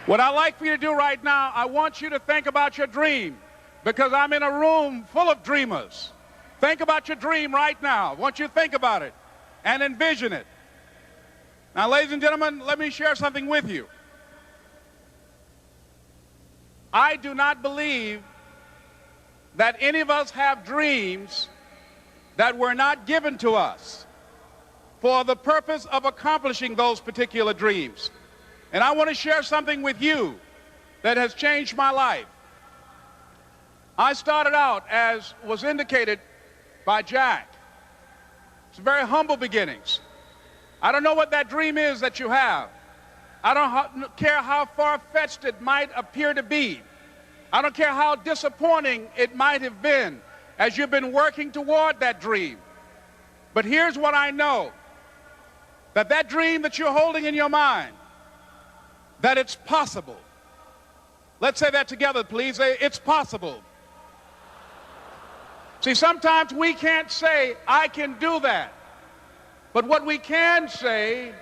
What I'd like for you to do right now, I want you to think about your dream, because I'm in a room full of dreamers. Think about your dream right now. I want you to think about it and envision it. Now, ladies and gentlemen, let me share something with you. I do not believe that any of us have dreams that were not given to us for the purpose of accomplishing those particular dreams. And I want to share something with you that has changed my life. I started out, as was indicated by Jack. It's very humble beginnings. I don't know what that dream is that you have. I don't care how far-fetched it might appear to be. I don't care how disappointing it might have been as you've been working toward that dream. But here's what I know, that dream that you're holding in your mind, that it's possible. Let's say that together, please. It's possible. See, sometimes we can't say, I can do that. But what we can say,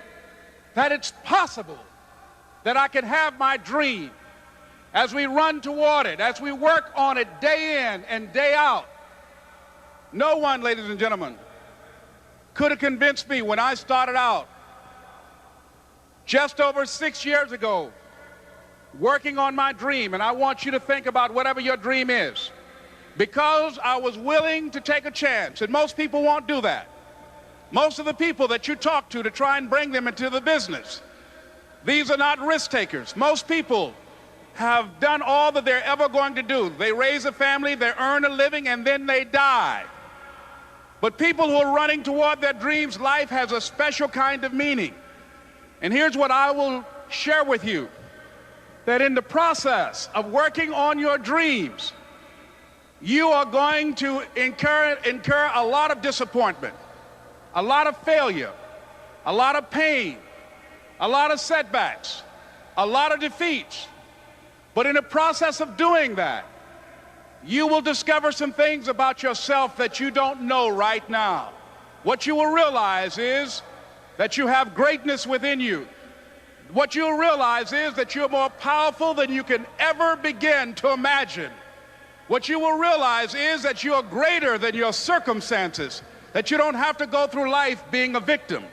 that it's possible that I can have my dream as we run toward it, as we work on it day in and day out. No one, ladies and gentlemen, could have convinced me when I started out just over 6 years ago, working on my dream. And I want you to think about whatever your dream is, because I was willing to take a chance. And most people won't do that. Most of the people that you talk to try and bring them into the business, these are not risk takers. Most people have done all that they're ever going to do. They raise a family, they earn a living, and then they die. But people who are running toward their dreams, life has a special kind of meaning. And here's what I will share with you, that in the process of working on your dreams, you are going to incur a lot of disappointment, a lot of failure, a lot of pain, a lot of setbacks, a lot of defeats. But in the process of doing that, you will discover some things about yourself that you don't know right now. What you will realize is that you have greatness within you. What you'll realize is that you're more powerful than you can ever begin to imagine. What you will realize is that you are greater than your circumstances, that you don't have to go through life being a victim.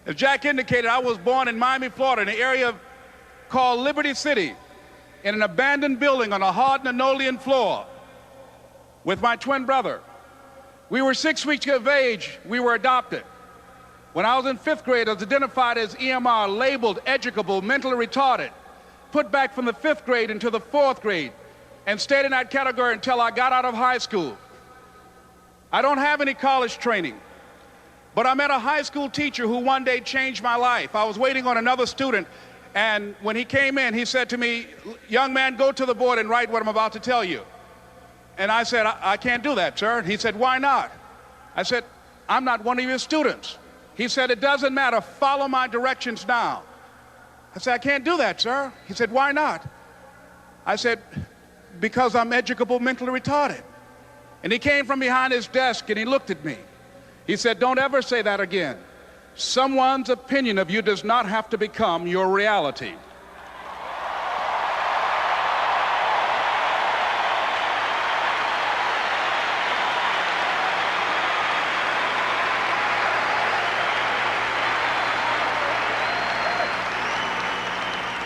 As Jack indicated, I was born in Miami, Florida, in an area called Liberty City, in an abandoned building on a hard linoleum floor with my twin brother. We were 6 weeks of age. We were adopted. When I was in 5th grade, I was identified as EMR, labeled educable, mentally retarded, put back from the 5th grade into the 4th grade, and stayed in that category until I got out of high school. I don't have any college training, but I met a high school teacher who one day changed my life. I was waiting on another student, and when he came in, he said to me, "Young man, go to the board and write what I'm about to tell you." And I said, I can't do that, sir. He said, "Why not?" I said, "I'm not one of your students." He said, "It doesn't matter, follow my directions now." I said, "I can't do that, sir." He said, "Why not?" I said, "Because I'm educable, mentally retarded." And he came from behind his desk and he looked at me. He said, "Don't ever say that again. Someone's opinion of you does not have to become your reality."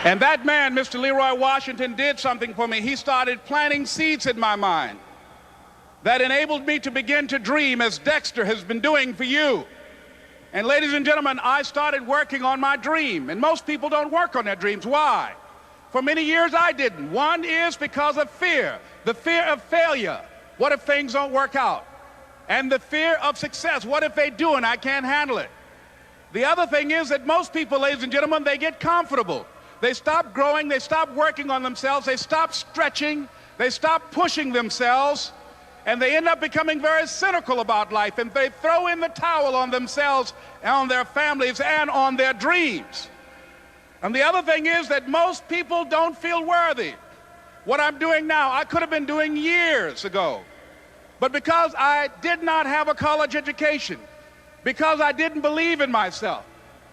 And that man, Mr. Leroy Washington, did something for me. He started planting seeds in my mind that enabled me to begin to dream, as Dexter has been doing for you. And ladies and gentlemen, I started working on my dream. And most people don't work on their dreams. Why? For many years I didn't. One is because of fear. The fear of failure. What if things don't work out? And the fear of success. What if they do and I can't handle it? The other thing is that most people, ladies and gentlemen, they get comfortable. They stop growing, they stop working on themselves, they stop stretching, they stop pushing themselves, and they end up becoming very cynical about life, and they throw in the towel on themselves and on their families and on their dreams. And the other thing is that most people don't feel worthy. What I'm doing now, I could have been doing years ago. But because I did not have a college education, because I didn't believe in myself,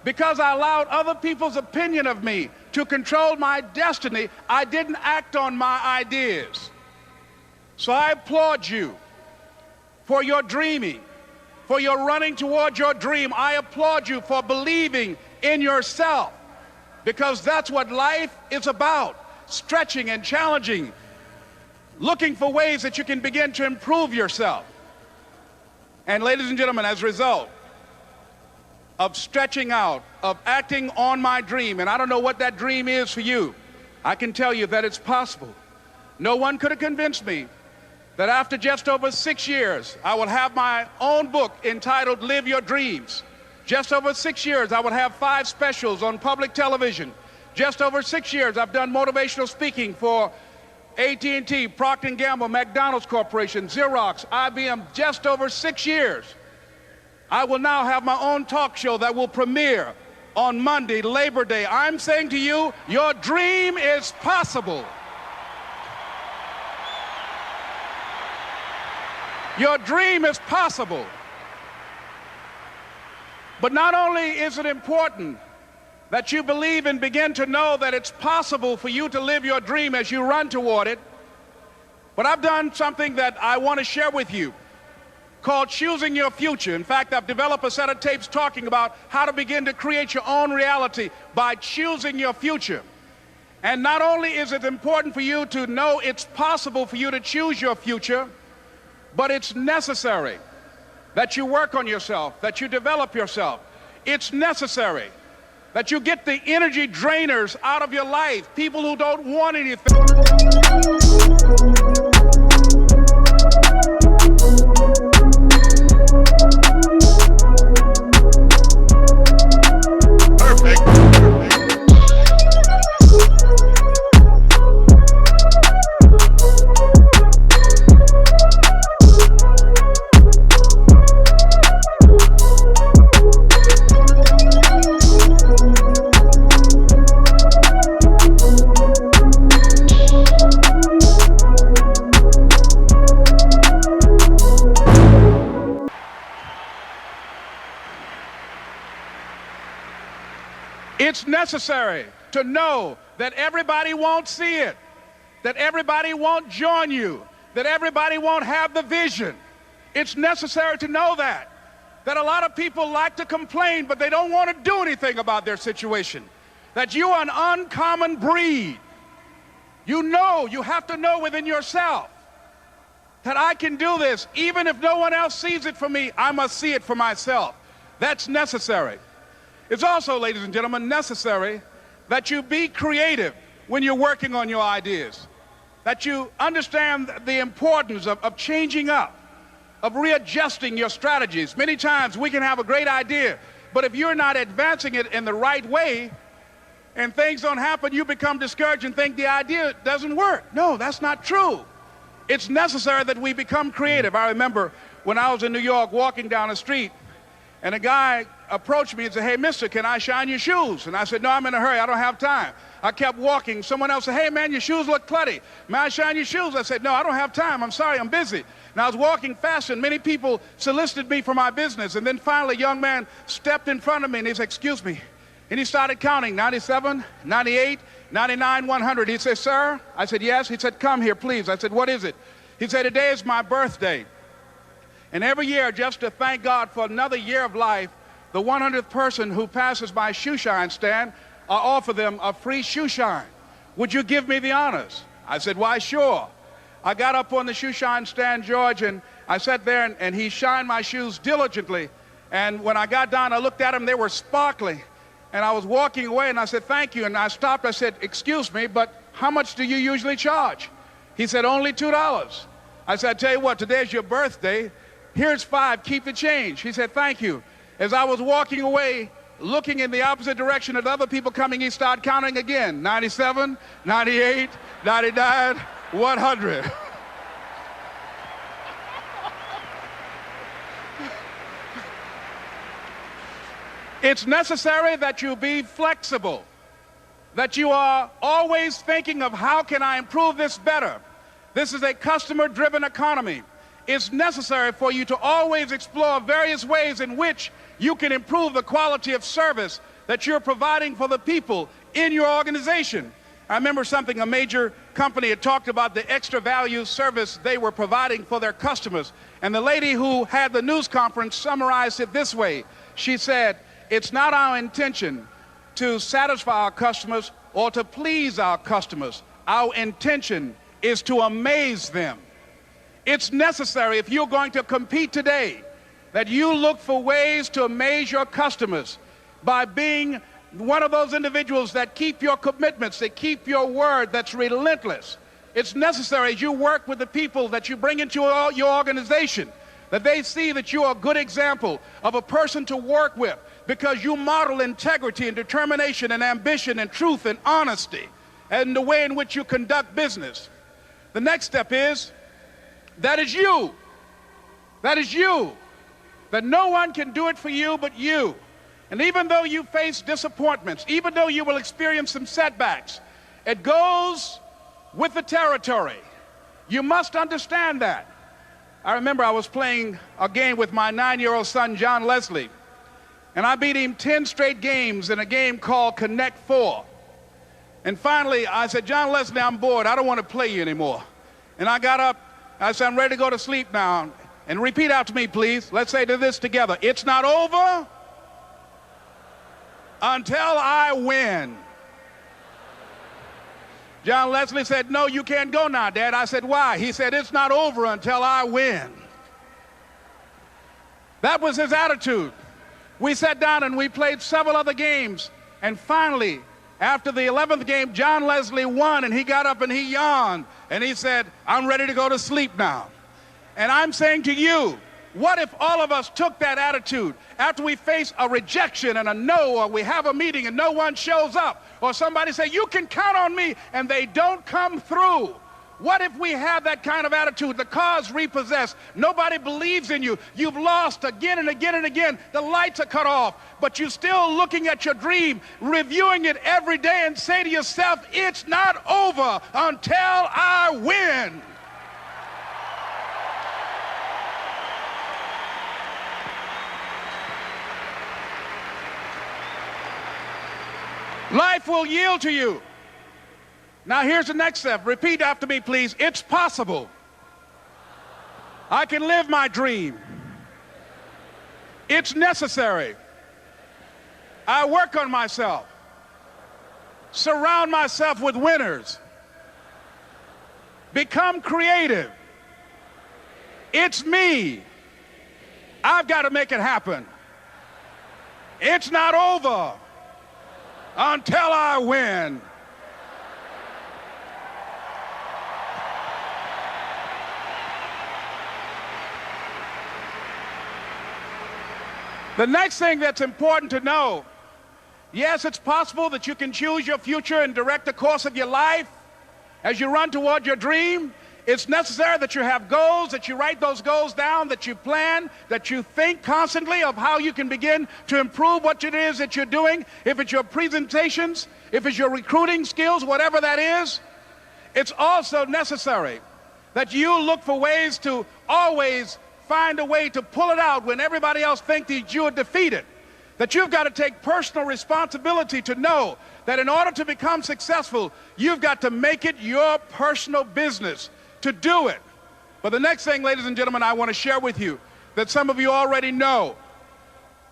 because I allowed other people's opinion of me to control my destiny, I didn't act on my ideas. So I applaud you for your dreaming, for your running toward your dream. I applaud you for believing in yourself, because that's what life is about, stretching and challenging, looking for ways that you can begin to improve yourself. And ladies and gentlemen, as a result of stretching out, of acting on my dream, and I don't know what that dream is for you, I can tell you that it's possible. No one could have convinced me that after just over 6 years, I will have my own book entitled Live Your Dreams. Just over 6 years, I will have 5 specials on public television. Just over 6 years, I've done motivational speaking for AT&T, Procter & Gamble, McDonald's Corporation, Xerox, IBM. Just over 6 years. I will now have my own talk show that will premiere on Monday, Labor Day. I'm saying to you, your dream is possible. Your dream is possible. But not only is it important that you believe and begin to know that it's possible for you to live your dream as you run toward it, but I've done something that I want to share with you called Choosing Your Future. In fact, I've developed a set of tapes talking about how to begin to create your own reality by choosing your future. And not only is it important for you to know it's possible for you to choose your future, but it's necessary that you work on yourself, that you develop yourself. It's necessary that you get the energy drainers out of your life, people who don't want anything. It's necessary to know that everybody won't see it, that everybody won't join you, that everybody won't have the vision. It's necessary to know that a lot of people like to complain, but they don't want to do anything about their situation, that you are an uncommon breed. You know, you have to know within yourself that I can do this. Even if no one else sees it for me, I must see it for myself. That's necessary. It's also, ladies and gentlemen, necessary that you be creative when you're working on your ideas, that you understand the importance of changing up, of readjusting your strategies. Many times we can have a great idea, but if you're not advancing it in the right way and things don't happen, you become discouraged and think the idea doesn't work. No, that's not true. It's necessary that we become creative. I remember when I was in New York walking down the street, and a guy approached me and said, "Hey, mister, can I shine your shoes?" And I said, "No, I'm in a hurry. I don't have time." I kept walking. Someone else said, "Hey, man, your shoes look clutty. May I shine your shoes?" I said, "No, I don't have time. I'm sorry, I'm busy." And I was walking fast, and many people solicited me for my business. And then finally, a young man stepped in front of me, and he said, "Excuse me." And he started counting, 97, 98, 99, 100. He said, "Sir?" I said, "Yes." He said, "Come here, please." I said, "What is it?" He said, "Today is my birthday. And every year, just to thank God for another year of life, the 100th person who passes my shoe shine stand, I offer them a free shoe shine. Would you give me the honors?" I said, "Why, sure." I got up on the shoe shine stand, George, and I sat there, and he shined my shoes diligently. And when I got down, I looked at them, they were sparkling. And I was walking away, and I said, "Thank you." And I stopped, I said, "Excuse me, but how much do you usually charge?" He said, "Only $2. I said, "I tell you what, today's your birthday. Here's $5, keep the change." He said, "Thank you." As I was walking away, looking in the opposite direction at other people coming, he started counting again. 97, 98, 99, 100. It's necessary that you be flexible, that you are always thinking of how can I improve this better. This is a customer-driven economy. It's necessary for you to always explore various ways in which you can improve the quality of service that you're providing for the people in your organization. I remember something, a major company had talked about the extra value service they were providing for their customers. And the lady who had the news conference summarized it this way. She said, "It's not our intention to satisfy our customers or to please our customers. Our intention is to amaze them." It's necessary, if you're going to compete today, that you look for ways to amaze your customers by being one of those individuals that keep your commitments, that keep your word, that's relentless. It's necessary as you work with the people that you bring into your organization, that they see that you are a good example of a person to work with, because you model integrity and determination and ambition and truth and honesty and the way in which you conduct business. The next step is, that is you. That is you. That no one can do it for you but you. And even though you face disappointments, even though you will experience some setbacks, it goes with the territory. You must understand that. I remember I was playing a game with my 9-year-old son, John Leslie, and I beat him 10 straight games in a game called Connect 4. And finally, I said, "John Leslie, I'm bored. I don't want to play you anymore." And I got up. I said, "I'm ready to go to sleep now." And repeat after me, please. Let's say this together. It's not over until I win. John Leslie said, "No, you can't go now, Dad." I said, "Why?" He said, "It's not over until I win." That was his attitude. We sat down and we played several other games. And finally, after the 11th game, John Leslie won, and he got up and he yawned. And he said, "I'm ready to go to sleep now." And I'm saying to you, what if all of us took that attitude after we face a rejection and a no, or we have a meeting and no one shows up, or somebody say, "You can count on me," and they don't come through? What if we have that kind of attitude? The car's repossessed. Nobody believes in you. You've lost again and again and again. The lights are cut off, but you're still looking at your dream, reviewing it every day, and say to yourself, "It's not over until I win." Life will yield to you. Now here's the next step. Repeat after me, please. It's possible. I can live my dream. It's necessary. I work on myself. Surround myself with winners. Become creative. It's me. I've got to make it happen. It's not over until I win. The next thing that's important to know, yes, it's possible that you can choose your future and direct the course of your life as you run toward your dream. It's necessary that you have goals, that you write those goals down, that you plan, that you think constantly of how you can begin to improve what it is that you're doing. If it's your presentations, if it's your recruiting skills, whatever that is, it's also necessary that you look for ways to always find a way to pull it out when everybody else thinks that you are defeated. That you've got to take personal responsibility to know that in order to become successful, you've got to make it your personal business to do it. But the next thing, ladies and gentlemen, I want to share with you that some of you already know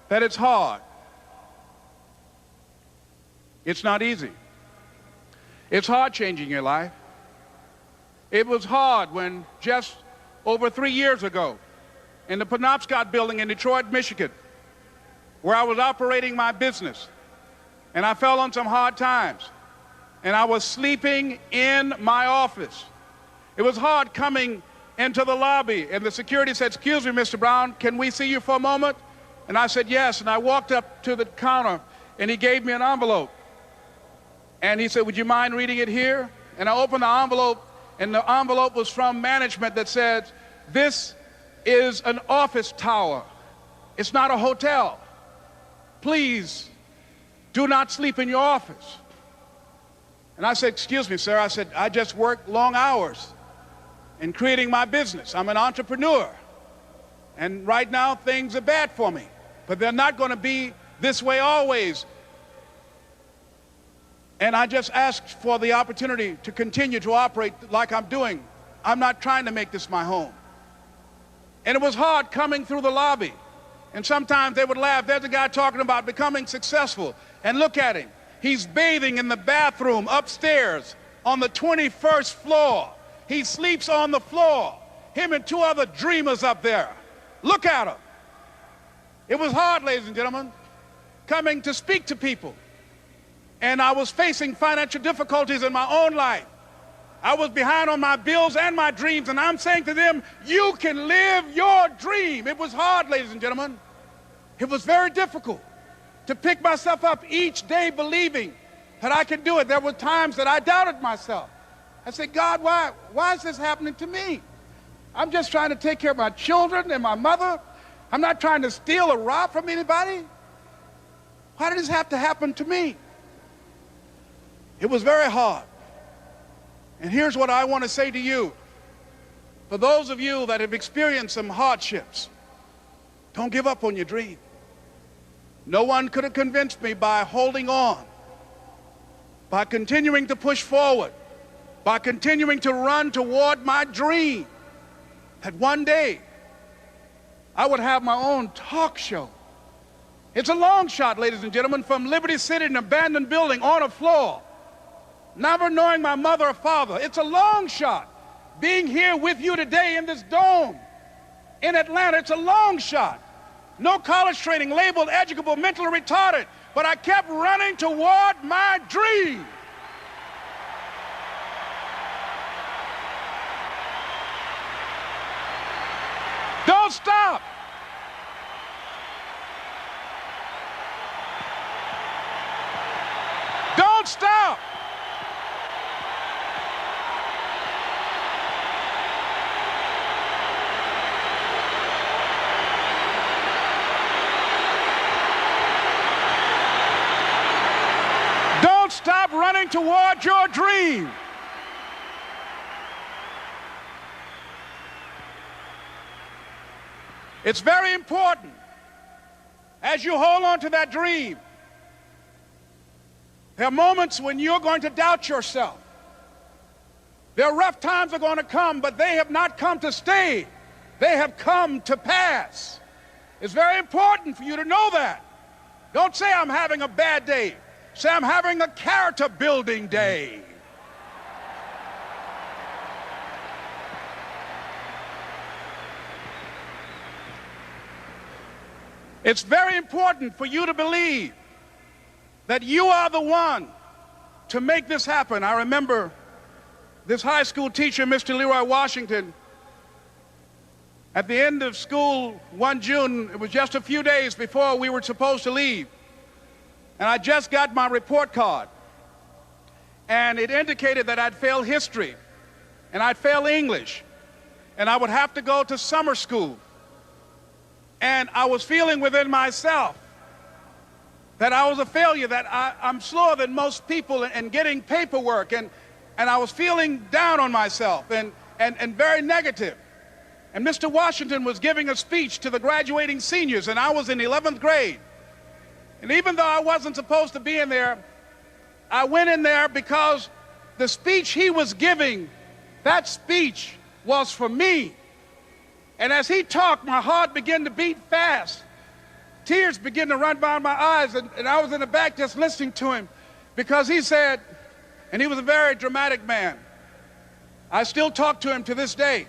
that it's hard. It's not easy. It's hard changing your life. It was hard when just over 3 years ago, in the Penobscot building in Detroit, Michigan, where I was operating my business, and I fell on some hard times, and I was sleeping in my office. It was hard coming into the lobby, and the security said, "Excuse me, Mr. Brown, can we see you for a moment?" And I said, "Yes," and I walked up to the counter, and he gave me an envelope. And he said, "Would you mind reading it here?" And I opened the envelope, and the envelope was from management that said, "This is an office tower. It's not a hotel. Please do not sleep in your office." And I said, "Excuse me, sir." I said, "I just work long hours in creating my business. I'm an entrepreneur. And right now things are bad for me, but they're not going to be this way always." And I just asked for the opportunity to continue to operate like I'm doing. I'm not trying to make this my home. And it was hard coming through the lobby. And sometimes they would laugh. There's a guy talking about becoming successful. And look at him. He's bathing in the bathroom upstairs on the 21st floor. He sleeps on the floor. Him and two other dreamers up there. Look at him. It was hard, ladies and gentlemen, coming to speak to people. And I was facing financial difficulties in my own life. I was behind on my bills and my dreams, and I'm saying to them, you can live your dream. It was hard, ladies and gentlemen. It was very difficult to pick myself up each day believing that I could do it. There were times that I doubted myself. I said, God, why is this happening to me? I'm just trying to take care of my children and my mother. I'm not trying to steal or rob from anybody. Why did this have to happen to me? It was very hard. And here's what I want to say to you. For those of you that have experienced some hardships, don't give up on your dream. No one could have convinced me by holding on, by continuing to push forward, by continuing to run toward my dream, that one day I would have my own talk show. It's a long shot, ladies and gentlemen, from Liberty City, an abandoned building on a floor, never knowing my mother or father. It's a long shot. Being here with you today in this dome in Atlanta, it's a long shot. No college training, labeled educable, mentally retarded, but I kept running toward my dream. Don't stop. Don't stop. Don't stop running toward your dream. It's very important as you hold on to that dream. There are moments when you're going to doubt yourself. There are rough times are going to come, but they have not come to stay. They have come to pass. It's very important for you to know that. Don't say I'm having a bad day. Say I'm having a character building day. It's very important for you to believe that you are the one to make this happen. I remember this high school teacher, Mr. Leroy Washington, at the end of school one June, it was just a few days before we were supposed to leave, and I just got my report card, and it indicated that I'd failed history, and I'd failed English, and I would have to go to summer school. And I was feeling within myself that I was a failure, that I'm slower than most people in getting paperwork, and I was feeling down on myself and very negative. And Mr. Washington was giving a speech to the graduating seniors, and I was in 11th grade. And even though I wasn't supposed to be in there, I went in there because the speech he was giving, that speech was for me. And as he talked, my heart began to beat fast. Tears began to run down my eyes, and I was in the back just listening to him because he said, and he was a very dramatic man. I still talk to him to this day.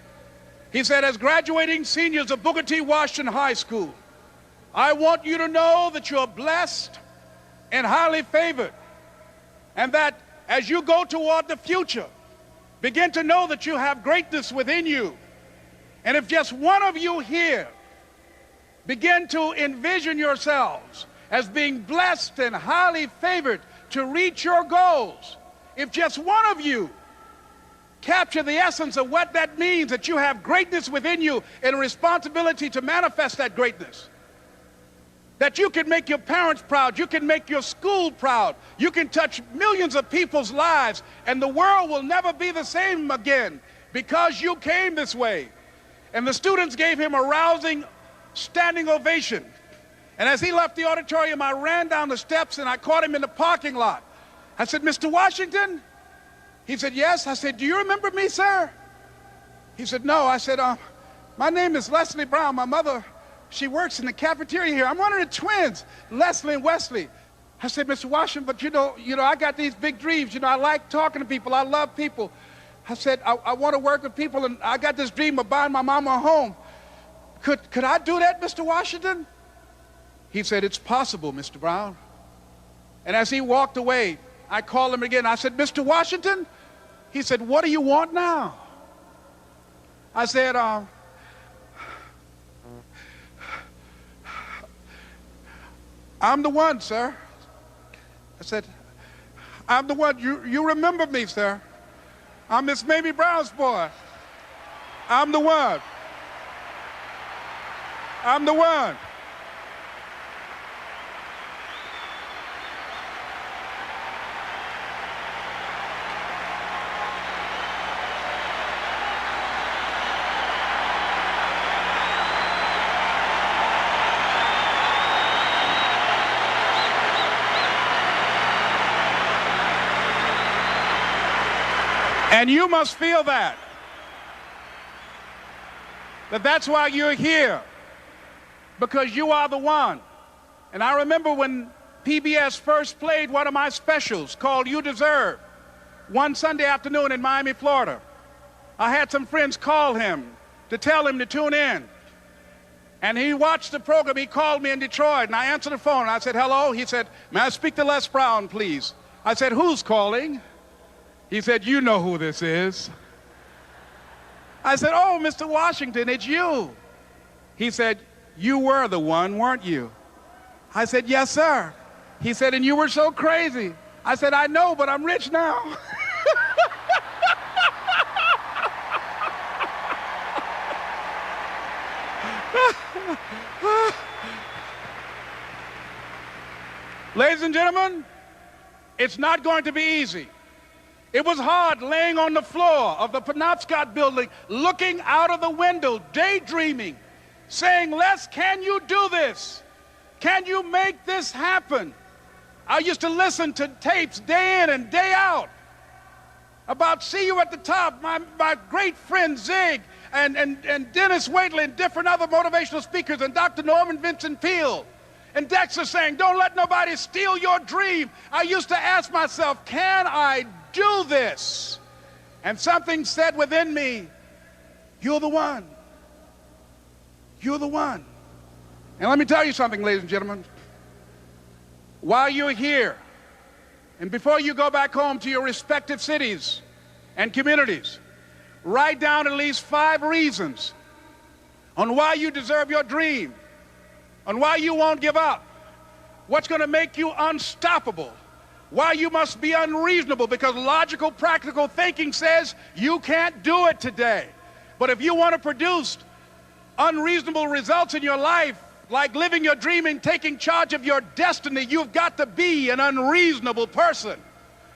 He said, as graduating seniors of Booker T. Washington High School, I want you to know that you're blessed and highly favored, and that as you go toward the future, begin to know that you have greatness within you. And if just one of you here begin to envision yourselves as being blessed and highly favored to reach your goals, if just one of you capture the essence of what that means, that you have greatness within you and a responsibility to manifest that greatness, that you can make your parents proud, you can make your school proud, you can touch millions of people's lives, and the world will never be the same again because you came this way. And the students gave him a rousing standing ovation. And as he left the auditorium, I ran down the steps and I caught him in the parking lot. I said, Mr. Washington? He said, yes. I said, do you remember me, sir? He said, no. I said, my name is Leslie Brown. My mother, she works in the cafeteria here. I'm one of the twins, Leslie and Wesley. I said, Mr. Washington, but you know, I got these big dreams. You know, I like talking to people. I love people. I said, I want to work with people, and I got this dream of buying my mama a home. Could I do that, Mr. Washington? He said, it's possible, Mr. Brown. And as he walked away, I called him again. I said, Mr. Washington? He said, what do you want now? I said, I'm the one, sir. I said, I'm the one. You remember me, sir. I'm Miss Mamie Brown's boy. I'm the one. I'm the one. And you must feel that's why you're here, because you are the one. And I remember when PBS first played one of my specials called You Deserve, one Sunday afternoon in Miami, Florida. I had some friends call him to tell him to tune in. And he watched the program. He called me in Detroit, and I answered the phone. I said, hello. He said, may I speak to Les Brown, please? I said, who's calling? He said, you know who this is. I said, oh, Mr. Washington, it's you. He said, you were the one, weren't you? I said, yes, sir. He said, and you were so crazy. I said, I know, but I'm rich now. Ladies and gentlemen, it's not going to be easy. It was hard laying on the floor of the Penobscot building, looking out of the window, daydreaming, saying, Les, can you do this? Can you make this happen? I used to listen to tapes day in and day out about See You at the Top, my great friend Zig and Dennis Waitley and different other motivational speakers and Dr. Norman Vincent Peale. And Dexter saying, don't let nobody steal your dream. I used to ask myself, can I do this? And something said within me, you're the one. You're the one. And let me tell you something, ladies and gentlemen. While you're here, and before you go back home to your respective cities and communities, write down at least 5 reasons on why you deserve your dream, on why you won't give up, what's going to make you unstoppable, why you must be unreasonable, because logical, practical thinking says you can't do it today. But if you want to produce unreasonable results in your life, like living your dream and taking charge of your destiny, you've got to be an unreasonable person.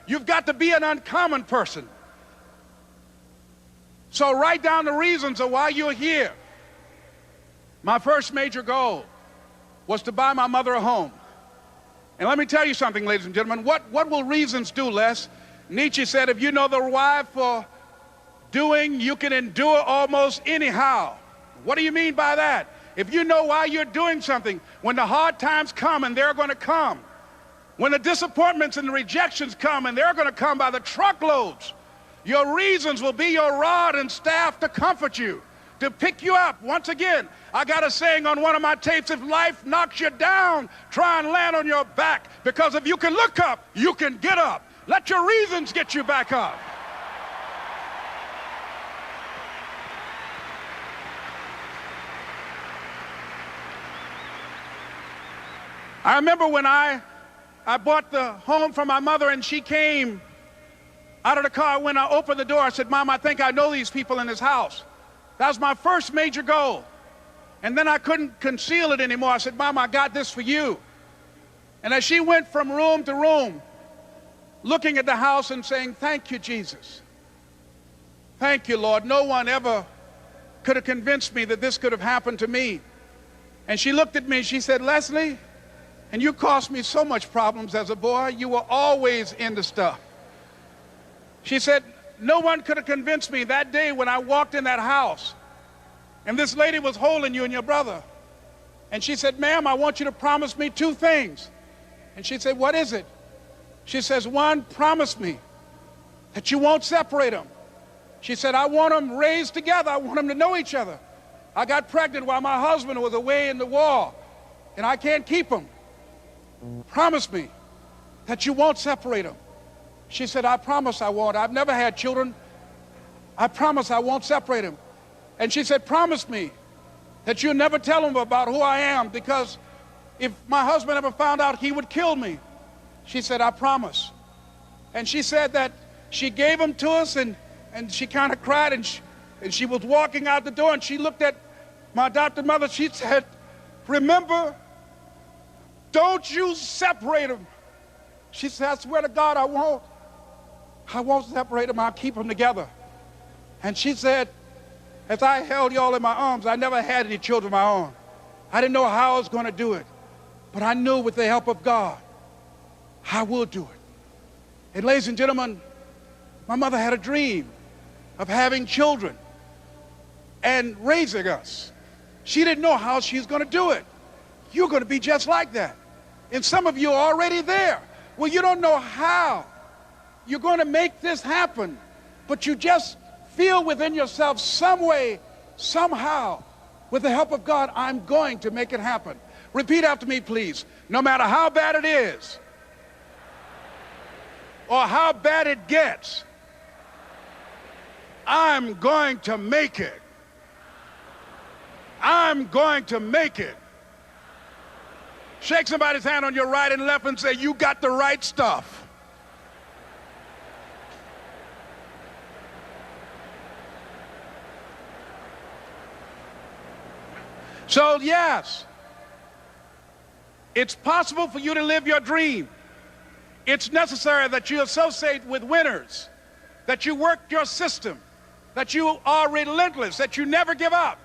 You've got to be an uncommon person. So write down the reasons of why you're here. My first major goal was to buy my mother a home. And let me tell you something, ladies and gentlemen. What will reasons do, Les? Nietzsche said, if you know the why for doing, you can endure almost anyhow. What do you mean by that? If you know why you're doing something, when the hard times come, and they're going to come, when the disappointments and the rejections come, and they're going to come by the truckloads, your reasons will be your rod and staff to comfort you, to pick you up. Once again, I got a saying on one of my tapes, if life knocks you down, try and land on your back, because if you can look up, you can get up. Let your reasons get you back up. I remember when I bought the home for my mother, and she came out of the car. When I opened the door, I said, Mom, I think I know these people in this house. That was my first major goal. And then I couldn't conceal it anymore. I said, Mom, I got this for you. And as she went from room to room, looking at the house and saying, thank you, Jesus. Thank you, Lord. No one ever could have convinced me that this could have happened to me. And she looked at me and she said, Leslie, And you caused me so much problems as a boy. You were always into stuff. She said, no one could have convinced me that day when I walked in that house and this lady was holding you and your brother. And she said, ma'am, I want you to promise me two things. And she said, what is it? She says, one, promise me that you won't separate them. She said, I want them raised together. I want them to know each other. I got pregnant while my husband was away in the war, and I can't keep them. Promise me that you won't separate them. She said, I promise I won't. I've never had children. I promise I won't separate them. And she said, promise me that you'll never tell them about who I am, because if my husband ever found out, he would kill me. She said, I promise. And she said that she gave them to us, and she kind of cried, and she was walking out the door, and she looked at my adopted mother. She said, remember, don't you separate them. She said, I swear to God, I won't. I won't separate them. I'll keep them together. And she said, as I held y'all in my arms, I never had any children of my own. I didn't know how I was going to do it, but I knew with the help of God, I will do it. And ladies and gentlemen, my mother had a dream of having children and raising us. She didn't know how she was going to do it. You're going to be just like that. And some of you are already there. Well, you don't know how you're going to make this happen, but you just feel within yourself some way, somehow, with the help of God, I'm going to make it happen. Repeat after me, please. No matter how bad it is, or how bad it gets, I'm going to make it. I'm going to make it. Shake somebody's hand on your right and left and say, you got the right stuff. So yes, it's possible for you to live your dream. It's necessary that you associate with winners, that you work your system, that you are relentless, that you never give up.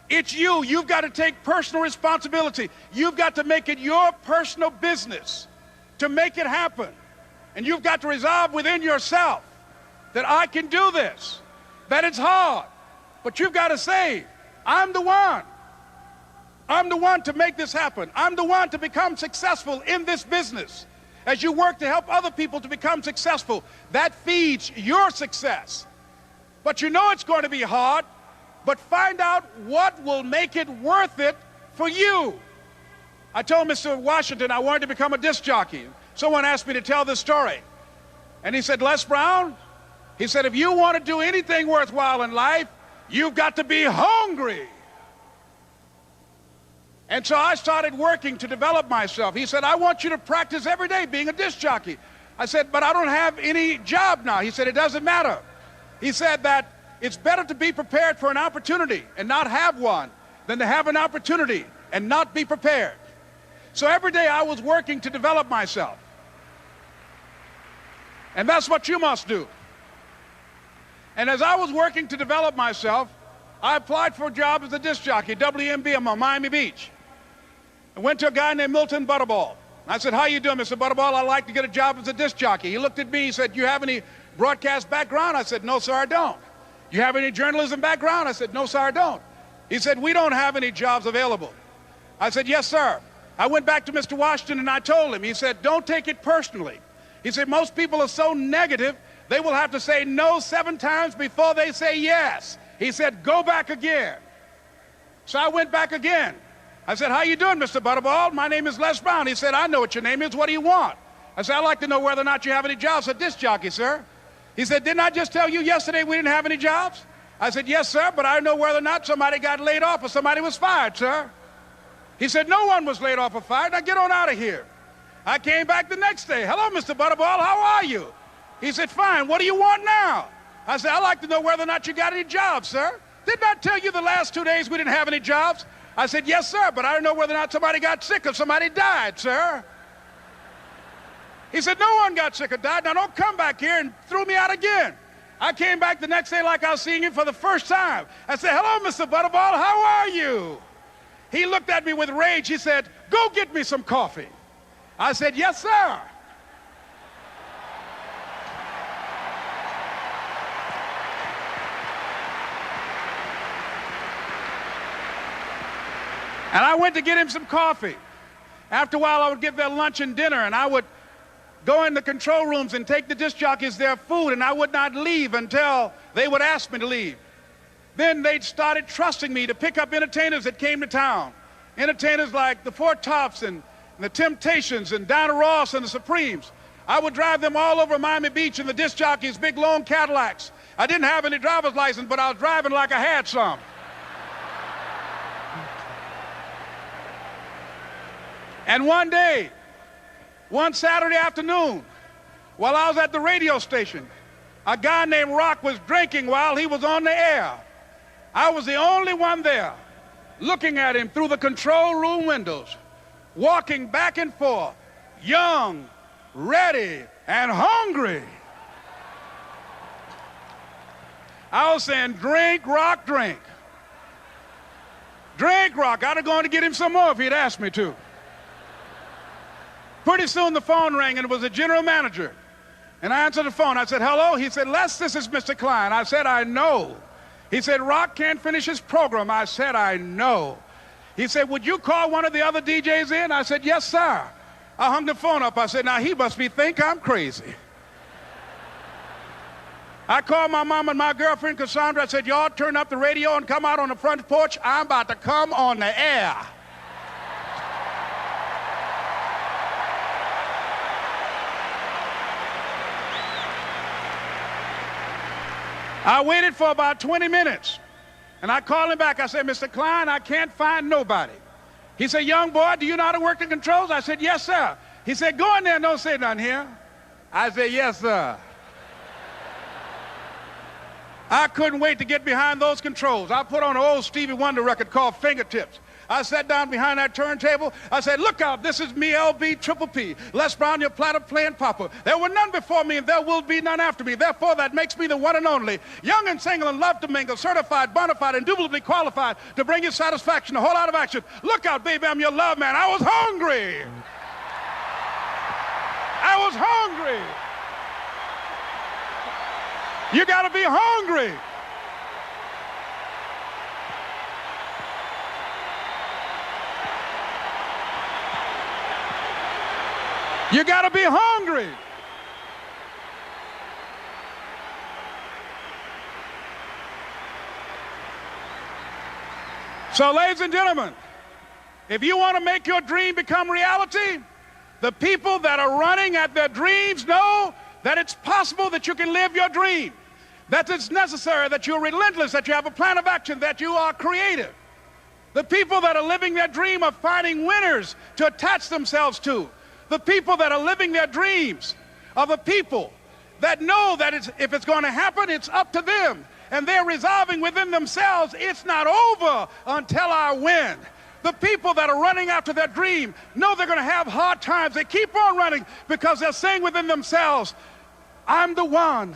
It's you. You've got to take personal responsibility. You've got to make it your personal business to make it happen. And you've got to resolve within yourself that I can do this, that it's hard, but you've got to say, I'm the one. I'm the one to make this happen. I'm the one to become successful in this business. As you work to help other people to become successful, that feeds your success. But you know it's going to be hard, but find out what will make it worth it for you. I told Mr. Washington I wanted to become a disc jockey. Someone asked me to tell this story. And he said, Les Brown, he said, if you want to do anything worthwhile in life, you've got to be hungry. And so I started working to develop myself. He said, I want you to practice every day being a disc jockey. I said, but I don't have any job now. He said, it doesn't matter. He said that it's better to be prepared for an opportunity and not have one than to have an opportunity and not be prepared. So every day I was working to develop myself. And that's what you must do. And as I was working to develop myself, I applied for a job as a disc jockey, WMB, I'm on Miami Beach. I went to a guy named Milton Butterball. I said, how you doing, Mr. Butterball? I'd like to get a job as a disc jockey. He looked at me, he said, you have any broadcast background? I said, no, sir, I don't. You have any journalism background? I said, no, sir, I don't. He said, we don't have any jobs available. I said, yes, sir. I went back to Mr. Washington and I told him, he said, don't take it personally. He said, most people are so negative, they will have to say no 7 times before they say yes. He said, go back again. So I went back again. I said, how you doing, Mr. Butterball? My name is Les Brown. He said, I know what your name is. What do you want? I said, I'd like to know whether or not you have any jobs as a disc jockey, sir. He said, didn't I just tell you yesterday we didn't have any jobs? I said, yes, sir, but I know whether or not somebody got laid off or somebody was fired, sir. He said, no one was laid off or fired. Now get on out of here. I came back the next day. Hello, Mr. Butterball, how are you? He said, fine, what do you want now? I said, I'd like to know whether or not you got any jobs, sir. Didn't I tell you the last 2 days we didn't have any jobs? I said, yes, sir, but I don't know whether or not somebody got sick or somebody died, sir. He said, no one got sick or died. Now don't come back here and throw me out again. I came back the next day like I was seeing him for the first time. I said, hello, Mr. Butterball, how are you? He looked at me with rage. He said, "Go get me some coffee." I said, "Yes, sir." And I went to get him some coffee. After a while, I would get their lunch and dinner, and I would go in the control rooms and take the disc jockeys their food, and I would not leave until they would ask me to leave. Then they started trusting me to pick up entertainers that came to town. Entertainers like the Four Tops and the Temptations and Diana Ross and the Supremes. I would drive them all over Miami Beach in the disc jockeys, big long Cadillacs. I didn't have any driver's license, but I was driving like I had some. And one day, one Saturday afternoon, while I was at the radio station, a guy named Rock was drinking while he was on the air. I was the only one there, looking at him through the control room windows, walking back and forth, young, ready, and hungry. I was saying, "Drink, Rock, drink. Drink, Rock." I'd have gone to get him some more if he'd asked me to. Pretty soon the phone rang, and it was the general manager. And I answered the phone. I said, "Hello?" He said, "Les, this is Mr. Klein." I said, "I know." He said, "Rock can't finish his program." I said, "I know." He said, "Would you call one of the other DJs in?" I said, "Yes, sir." I hung the phone up. I said, "Now he must think I'm crazy." I called my mom and my girlfriend, Cassandra. I said, "Y'all turn up the radio and come out on the front porch. I'm about to come on the air." I waited for about 20 minutes, and I called him back. I said, "Mr. Klein, I can't find nobody." He said, "Young boy, do you know how to work the controls?" I said, "Yes, sir." He said, "Go in there and don't say nothing here." I said, "Yes, sir." I couldn't wait to get behind those controls. I put on an old Stevie Wonder record called Fingertips. I sat down behind that turntable. I said, "Look out, this is me, LB Triple P, Les Brown, your platter playing papa. There were none before me, and there will be none after me. Therefore, that makes me the one and only. Young and single and love to mingle, certified, bona fide, indubitably qualified to bring you satisfaction, a whole lot of action. Look out, baby, I'm your love man." I was hungry. I was hungry. You got to be hungry. You got to be hungry. So, ladies and gentlemen, if you want to make your dream become reality, the people that are running at their dreams know that it's possible that you can live your dream, that it's necessary, that you're relentless, that you have a plan of action, that you are creative. The people that are living their dream are finding winners to attach themselves to. The people that are living their dreams are the people that know that if it's going to happen, it's up to them. And they're resolving within themselves, it's not over until I win. The people that are running after their dream know they're going to have hard times. They keep on running because they're saying within themselves, I'm the one,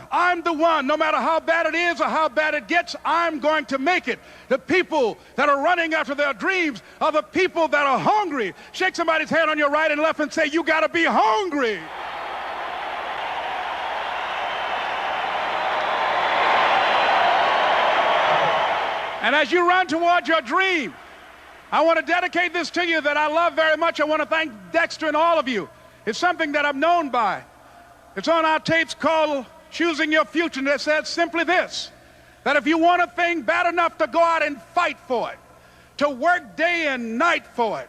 no matter how bad it is or how bad it gets, I'm going to make it. The people that are running after their dreams are the people that are hungry. Shake somebody's hand on your right and left and say, you got to be hungry. And as you run toward your dream, I want to dedicate this to you that I love very much. I want to thank Dexter and all of you. It's something that I'm known by. It's on our tapes called Choosing Your Future, and it says simply this, that if you want a thing bad enough to go out and fight for it, to work day and night for it,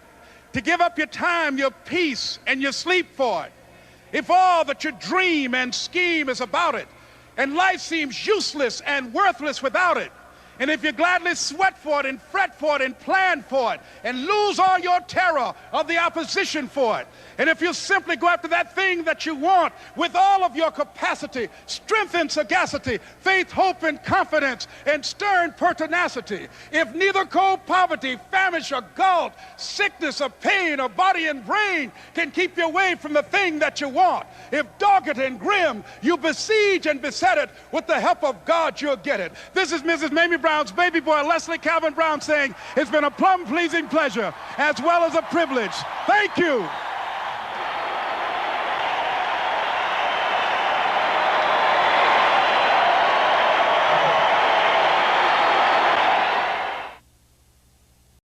to give up your time, your peace, and your sleep for it, if all that you dream and scheme is about it, and life seems useless and worthless without it, and if you gladly sweat for it and fret for it and plan for it and lose all your terror of the opposition for it, and if you simply go after that thing that you want with all of your capacity, strength and sagacity, faith, hope and confidence, and stern pertinacity, if neither cold poverty, famish or gall, sickness or pain or body and brain can keep you away from the thing that you want, if dogged and grim you besiege and beset it, with the help of God you'll get it. This is Mrs. Mamie Brown's baby boy, Leslie Calvin Brown, saying, it's been a plumb pleasing pleasure as well as a privilege. Thank you.